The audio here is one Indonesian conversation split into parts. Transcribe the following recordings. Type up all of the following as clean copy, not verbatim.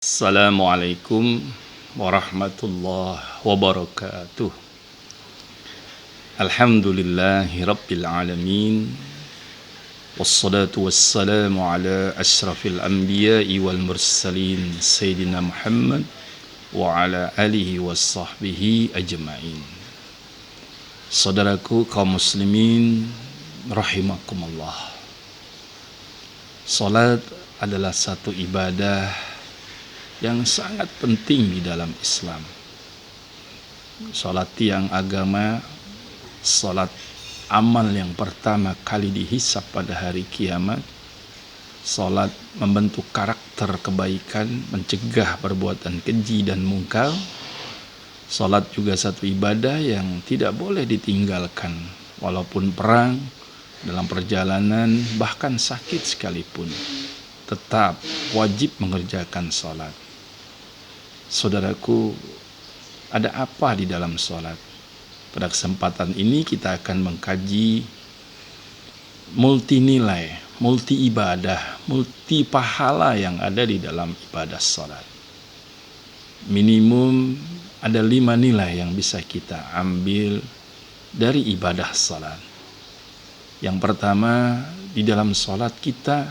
Assalamualaikum warahmatullahi wabarakatuh. Alhamdulillahi rabbil alamin. Wassalatu wassalamu ala ashrafil anbiya'i wal mursalin Sayyidina Muhammad wa ala alihi wassahbihi ajma'in. Saudaraku kaum muslimin rahimakumullah. Salat adalah satu ibadah yang sangat penting di dalam Islam. Salat tiang agama, salat amal yang pertama kali dihisab pada hari kiamat. Salat membentuk karakter kebaikan, mencegah perbuatan keji dan mungkar. Salat juga satu ibadah yang tidak boleh ditinggalkan, walaupun perang, dalam perjalanan, bahkan sakit sekalipun. Tetap wajib mengerjakan salat. Saudaraku, ada apa di dalam salat? Pada kesempatan ini kita akan mengkaji multi nilai, multi ibadah, multi pahala yang ada di dalam ibadah salat. Minimum ada 5 nilai yang bisa kita ambil dari ibadah salat. Yang pertama, di dalam salat kita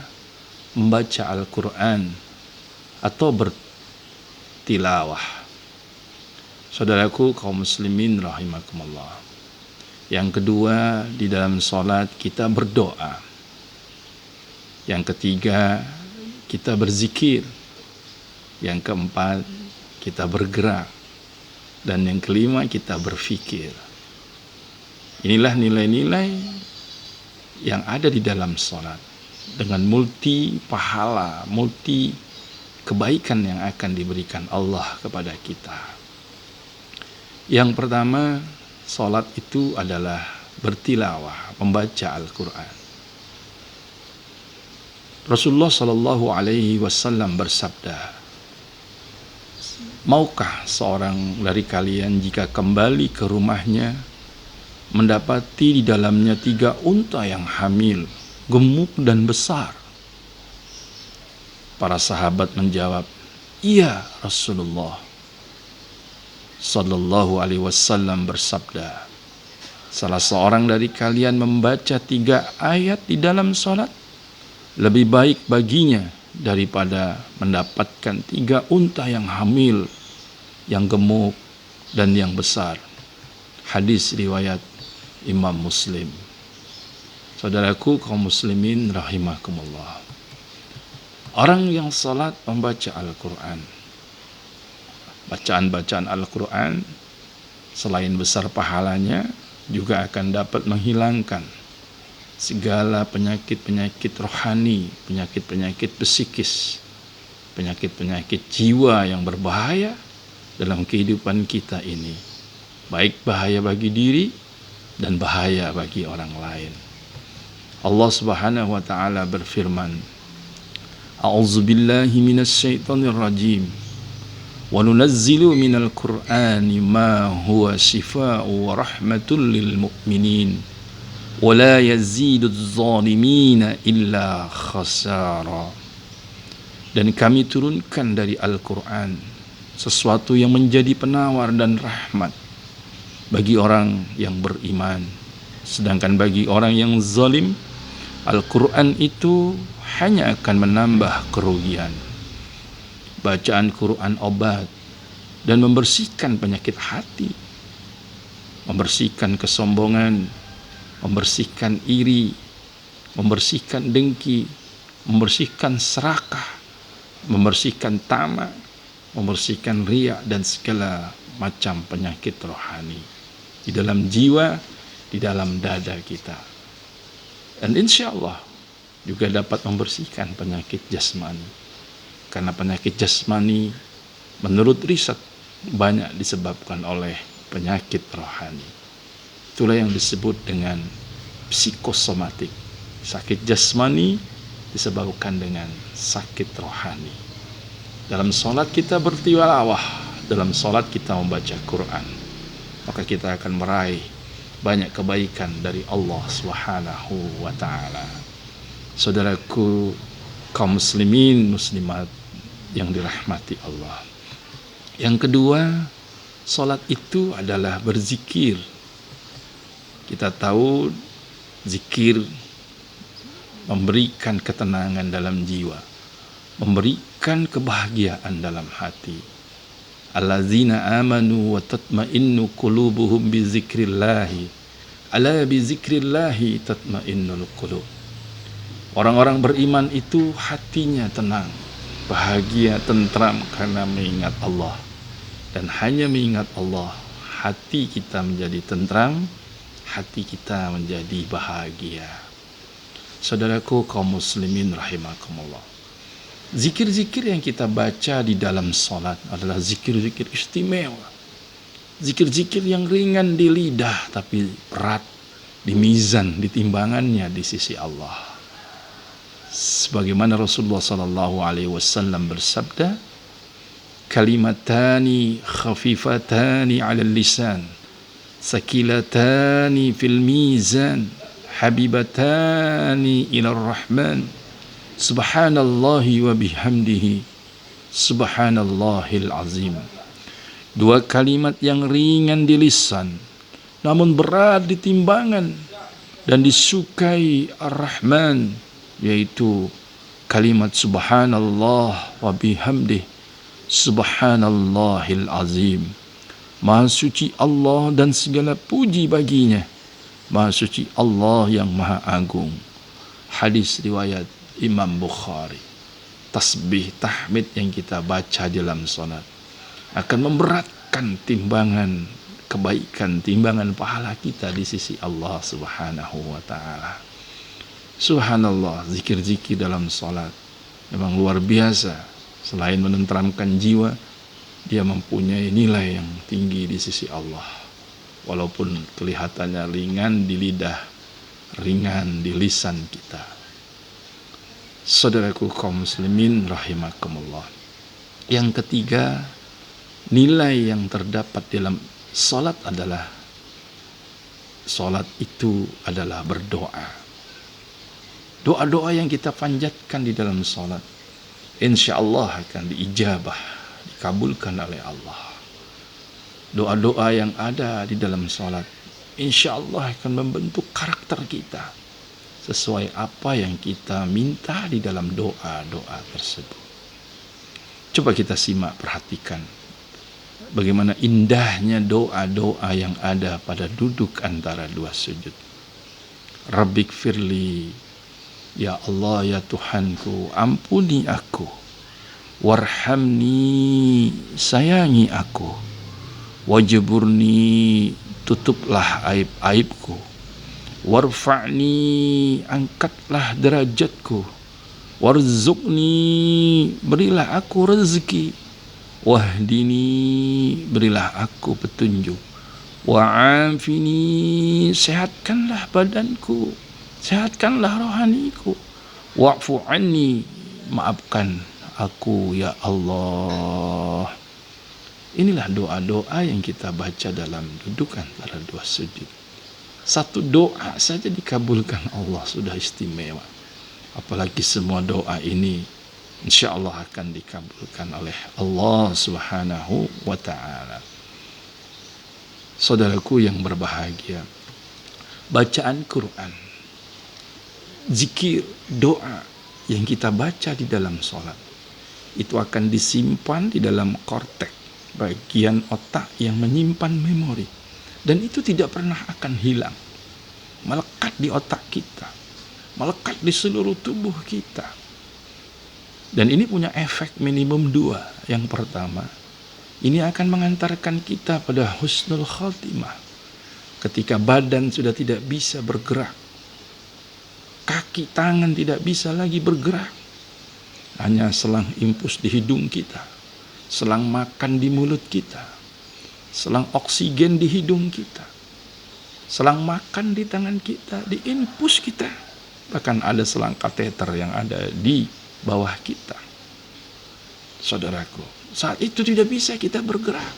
membaca Al-Quran atau tilawah. Saudaraku kaum muslimin rahimakumullah. Yang kedua, di dalam salat kita berdoa. Yang ketiga, kita berzikir. Yang keempat, kita bergerak. Dan yang kelima, kita berfikir. Inilah nilai-nilai yang ada di dalam salat, dengan multi pahala, multi kebaikan yang akan diberikan Allah kepada kita. Yang pertama, salat itu adalah bertilawah, membaca Al-Quran. Rasulullah Shallallahu Alaihi Wasallam bersabda, maukah seorang dari kalian jika kembali ke rumahnya mendapati di dalamnya 3 unta yang hamil, gemuk dan besar? Para sahabat menjawab, iya Rasulullah. Sallallahu alaihi wasallam bersabda, salah seorang dari kalian membaca 3 ayat di dalam salat lebih baik baginya daripada mendapatkan 3 unta yang hamil, yang gemuk dan yang besar. Hadis riwayat Imam Muslim. Saudaraku kaum muslimin rahimakumullah. Orang yang salat membaca Al-Quran. Bacaan-bacaan Al-Quran selain besar pahalanya, juga akan dapat menghilangkan segala penyakit-penyakit rohani, penyakit-penyakit psikis, penyakit-penyakit jiwa yang berbahaya dalam kehidupan kita ini. Baik bahaya bagi diri dan bahaya bagi orang lain. Allah Subhanahu wa taala berfirman, A'udzu billahi minasy syaithanir rajim. Wa nunazzilu minal Qur'ani ma huwa shifaa'un wa rahmatul lil mu'minin wa la yazidudz zalimina illa khasara. Dan kami turunkan dari Al-Qur'an sesuatu yang menjadi penawar dan rahmat bagi orang yang beriman. Sedangkan bagi orang yang zalim, Al-Quran itu hanya akan menambah kerugian. Bacaan Quran obat dan membersihkan penyakit hati, membersihkan kesombongan, membersihkan iri, membersihkan dengki, membersihkan serakah, membersihkan tamak, membersihkan riya dan segala macam penyakit rohani di dalam jiwa, di dalam dada kita. Dan insya Allah juga dapat membersihkan penyakit jasmani. Karena penyakit jasmani menurut riset banyak disebabkan oleh penyakit rohani. Itulah yang disebut dengan psikosomatik. Sakit jasmani disebabkan dengan sakit rohani. Dalam sholat kita bertilawah, dalam sholat kita membaca Quran, maka kita akan meraih banyak kebaikan dari Allah Subhanahu wa taala. Saudaraku kaum muslimin muslimat yang dirahmati Allah. Yang kedua, salat itu adalah berzikir. Kita tahu zikir memberikan ketenangan dalam jiwa, memberikan kebahagiaan dalam hati. Allazina amanu wa tatma'innu qulubuhum bi zikrillahi. Ala bi zikrillahi tatma'innul qulub. Orang-orang beriman itu hatinya tenang, bahagia, tentram karena mengingat Allah. Dan hanya mengingat Allah, hati kita menjadi tentram, hati kita menjadi bahagia. Saudaraku kaum muslimin rahimakumullah, zikir-zikir yang kita baca di dalam salat adalah zikir-zikir istimewa. Zikir-zikir yang ringan di lidah tapi berat di mizan, di timbangannya di sisi Allah. Sebagaimana Rasulullah sallallahu alaihi wasallam bersabda, kalimatani khafifatani 'alal lisan, sakilatani fil mizan, habibatani ilar rahman, subhanallahi wa bihamdihi, subhanallahil azim. Dua kalimat yang ringan di lisan namun berat di timbangan dan disukai Ar-Rahman, yaitu kalimat subhanallah wa bihamdih, subhanallahil azim. Maha suci Allah dan segala puji baginya, maha suci Allah yang maha agung. Hadis riwayat Imam Bukhari. Tasbih, tahmid yang kita baca dalam salat akan memberatkan timbangan kebaikan, timbangan pahala kita di sisi Allah Subhanahu wa taala. Subhanallah, zikir-zikir dalam salat memang luar biasa. Selain menenteramkan jiwa, dia mempunyai nilai yang tinggi di sisi Allah. Walaupun kelihatannya ringan di lidah, ringan di lisan kita. Saudaraku kaum muslimin rahimakumullah. Yang ketiga, nilai yang terdapat dalam salat adalah salat itu adalah berdoa. Doa-doa yang kita panjatkan di dalam salat insyaallah akan diijabah, dikabulkan oleh Allah. Doa-doa yang ada di dalam salat insyaallah akan membentuk karakter kita sesuai apa yang kita minta di dalam doa-doa tersebut. Coba kita simak, perhatikan bagaimana indahnya doa-doa yang ada pada duduk antara dua sujud. Rabbik firli, ya Allah, ya Tuhanku, ampuni aku. Warhamni, sayangi aku. Wajburni, tutuplah aib-aibku. Warfa'ni, angkatlah derajatku. Warzuqni, berilah aku rezeki. Wahdini, berilah aku petunjuk. Wa'afini, sehatkanlah badanku, sehatkanlah rohaniku. Wa'fu anni, maafkan aku ya Allah. Inilah doa-doa yang kita baca dalam dudukan antara dua sujud. Satu doa saja dikabulkan Allah, sudah istimewa. Apalagi semua doa ini insyaallah akan dikabulkan oleh Allah Subhanahu wa ta'ala. Saudaraku yang berbahagia, bacaan Quran, zikir, doa yang kita baca di dalam sholat itu akan disimpan di dalam kortek, bagian otak yang menyimpan memori, dan itu tidak pernah akan hilang, melekat di otak kita, melekat di seluruh tubuh kita. Dan ini punya efek minimum dua. Yang pertama, ini akan mengantarkan kita pada husnul khatimah. Ketika badan sudah tidak bisa bergerak, kaki tangan tidak bisa lagi bergerak, hanya selang impus di hidung kita, selang makan di mulut kita, selang oksigen di hidung kita, selang makan di tangan kita, di infus kita, bahkan ada selang kateter yang ada di bawah kita. Saudaraku, saat itu tidak bisa kita bergerak.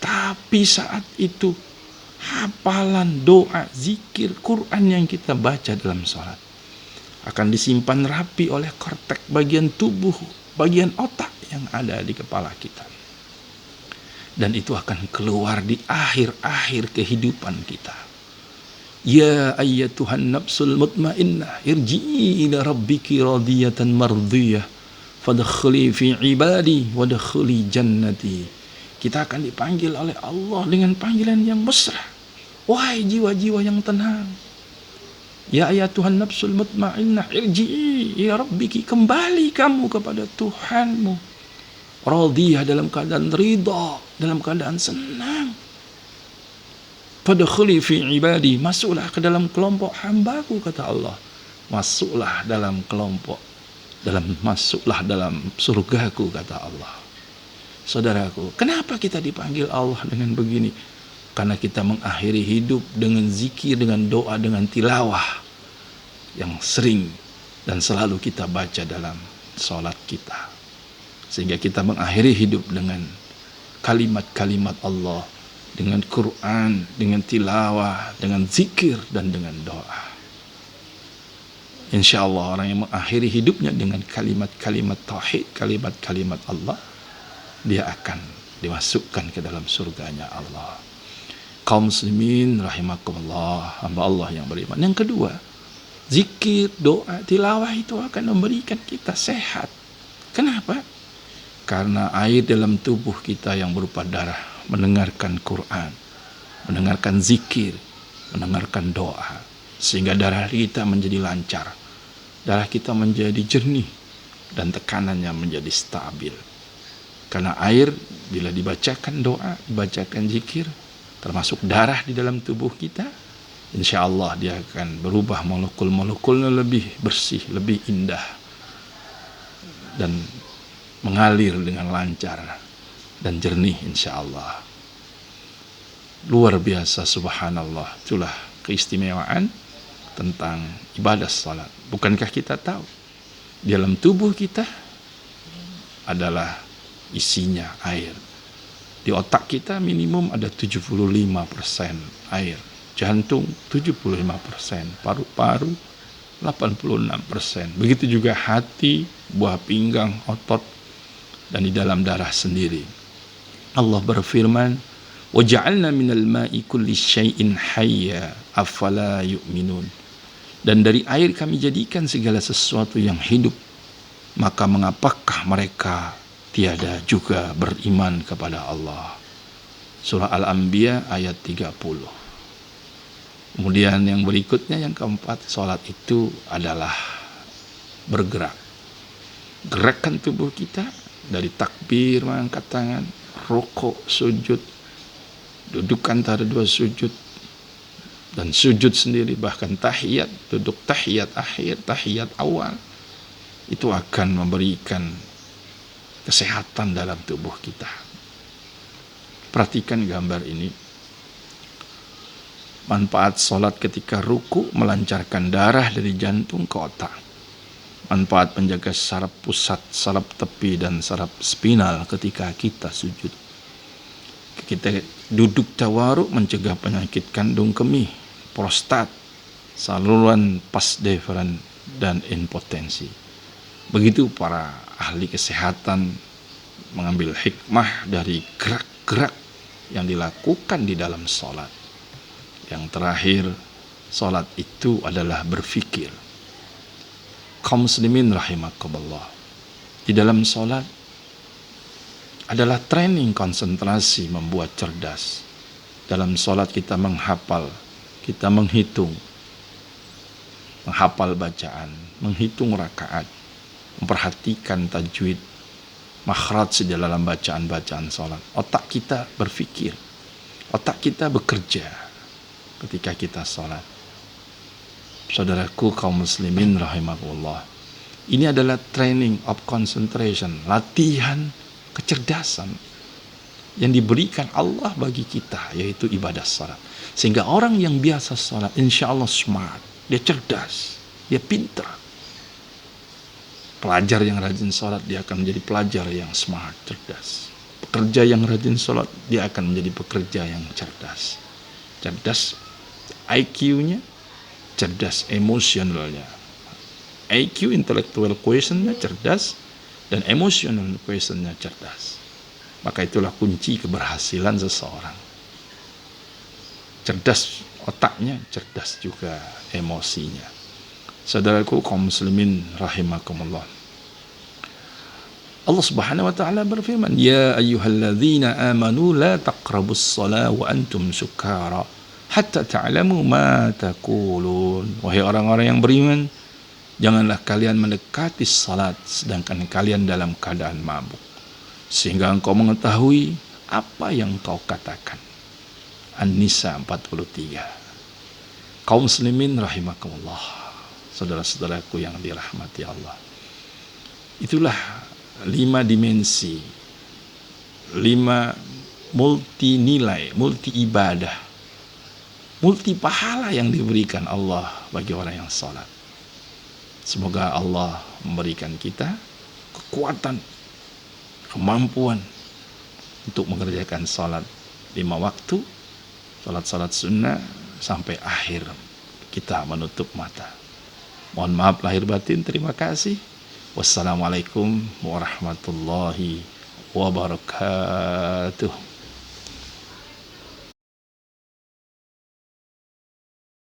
Tapi saat itu hafalan, doa, zikir, Quran yang kita baca dalam sholat akan disimpan rapi oleh kortek bagian tubuh bagian otak yang ada di kepala kita. Dan itu akan keluar di akhir-akhir kehidupan kita. Ya ayyatuhan nafsul mutmainnah irji'i ila rabbiki radiyatan mardiyah fadkhuli fi ibadi wadkhuli jannati. Kita akan dipanggil oleh Allah dengan panggilan yang mesra. Wahai jiwa-jiwa yang tenang. Ya ayyatuhan nafsul mutmainnah irji'i ila rabbiki, kembali kamu kepada Tuhanmu. Radiyah, dalam keadaan ridha, dalam keadaan senang. Fadkhuli fi ibadi, masuklah ke dalam kelompok hambaku, kata Allah. Masuklah dalam kelompok, masuklah dalam surgaku, kata Allah. Saudaraku, kenapa kita dipanggil Allah dengan begini? Karena kita mengakhiri hidup dengan zikir, dengan doa, dengan tilawah yang sering dan selalu kita baca dalam sholat kita. Sehingga kita mengakhiri hidup dengan kalimat-kalimat Allah, dengan Quran, dengan tilawah, dengan zikir, dan dengan doa. Insya Allah orang yang mengakhiri hidupnya dengan kalimat-kalimat tauhid, kalimat-kalimat Allah, dia akan dimasukkan ke dalam surganya Allah. Kaum muslimin rahimakumullah, hamba Allah yang beriman. Yang kedua, zikir, doa, tilawah itu akan memberikan kita sehat. Kenapa? Karena air dalam tubuh kita yang berupa darah mendengarkan Quran, mendengarkan zikir, mendengarkan doa, sehingga darah kita menjadi lancar, darah kita menjadi jernih, dan tekanannya menjadi stabil. Karena air bila dibacakan doa, dibacakan zikir, termasuk darah di dalam tubuh kita, insya Allah dia akan berubah, molekul-molekulnya lebih bersih, lebih indah, dan mengalir dengan lancar dan jernih insya Allah. Luar biasa, subhanallah. Itulah keistimewaan tentang ibadah salat. Bukankah kita tahu di dalam tubuh kita adalah isinya air. Di otak kita minimum ada 75% air, jantung 75%, paru-paru 86%. Begitu juga hati, buah pinggang, otot, dan di dalam darah sendiri. Allah berfirman, وَجَعَلْنَا مِنَ الْمَاءِ كُلِّ شَيْءٍ حَيًّا أَفَلَا يُؤْمِنُونَ. Dan dari air kami jadikan segala sesuatu yang hidup, maka mengapakah mereka tiada juga beriman kepada Allah. Surah Al-Anbiya ayat 30. Kemudian yang berikutnya, yang keempat, salat itu adalah bergerak. Gerakan tubuh kita dari takbir, mengangkat tangan, rukuk, sujud, duduk antara dua sujud, dan sujud sendiri, bahkan tahiyat, duduk tahiyat akhir, tahiyat awal, itu akan memberikan kesehatan dalam tubuh kita. Perhatikan gambar ini. Manfaat sholat ketika ruku melancarkan darah dari jantung ke otak. Manfaat menjaga saraf pusat, saraf tepi, dan saraf spinal ketika kita sujud. Kita duduk tawaruk mencegah penyakit kandung kemih, prostat, saluran pas deferan, dan impotensi. Begitu para ahli kesehatan mengambil hikmah dari gerak-gerak yang dilakukan di dalam sholat. Yang terakhir, sholat itu adalah berfikir. Kaum muslimin rahimakumullah, di dalam sholat adalah training konsentrasi membuat cerdas. Dalam sholat kita menghafal, kita menghafal bacaan, menghitung rakaat, memperhatikan tajwid, makhraj di dalam bacaan-bacaan sholat. Otak kita berpikir, otak kita bekerja ketika kita sholat. Saudaraku kaum muslimin rahimahullah, ini adalah training of concentration, latihan kecerdasan yang diberikan Allah bagi kita, yaitu ibadah salat. Sehingga orang yang biasa salat, insya Allah smart, dia cerdas, dia pintar. Pelajar yang rajin salat, dia akan menjadi pelajar yang smart, cerdas. Pekerja yang rajin salat, dia akan menjadi pekerja yang cerdas. Cerdas IQ-nya, cerdas emosionalnya. IQ, intellectual quotient-nya cerdas, dan emotional questionnnya cerdas. Maka itulah kunci keberhasilan seseorang. Cerdas otaknya, cerdas juga emosinya. Saudaraku kaum muslimin rahimakumullah. Allah Subhanahu wa taala berfirman, "Ya ayyuhalladzina amanu la taqrabus shalah wa antum sukara hatta ta'lamu ma taqulun." Wahai orang-orang yang beriman, janganlah kalian mendekati salat sedangkan kalian dalam keadaan mabuk, sehingga engkau mengetahui apa yang kau katakan. An-Nisa 43. Kaum muslimin rahimakumullah. Saudara-saudaraku yang dirahmati Allah. Itulah 5 dimensi, 5 multi nilai, multi ibadah, multi pahala yang diberikan Allah bagi orang yang salat. Semoga Allah memberikan kita kekuatan, kemampuan untuk mengerjakan salat 5 waktu, salat-salat sunnah sampai akhir kita menutup mata. Mohon maaf lahir batin, terima kasih. Wassalamualaikum warahmatullahi wabarakatuh.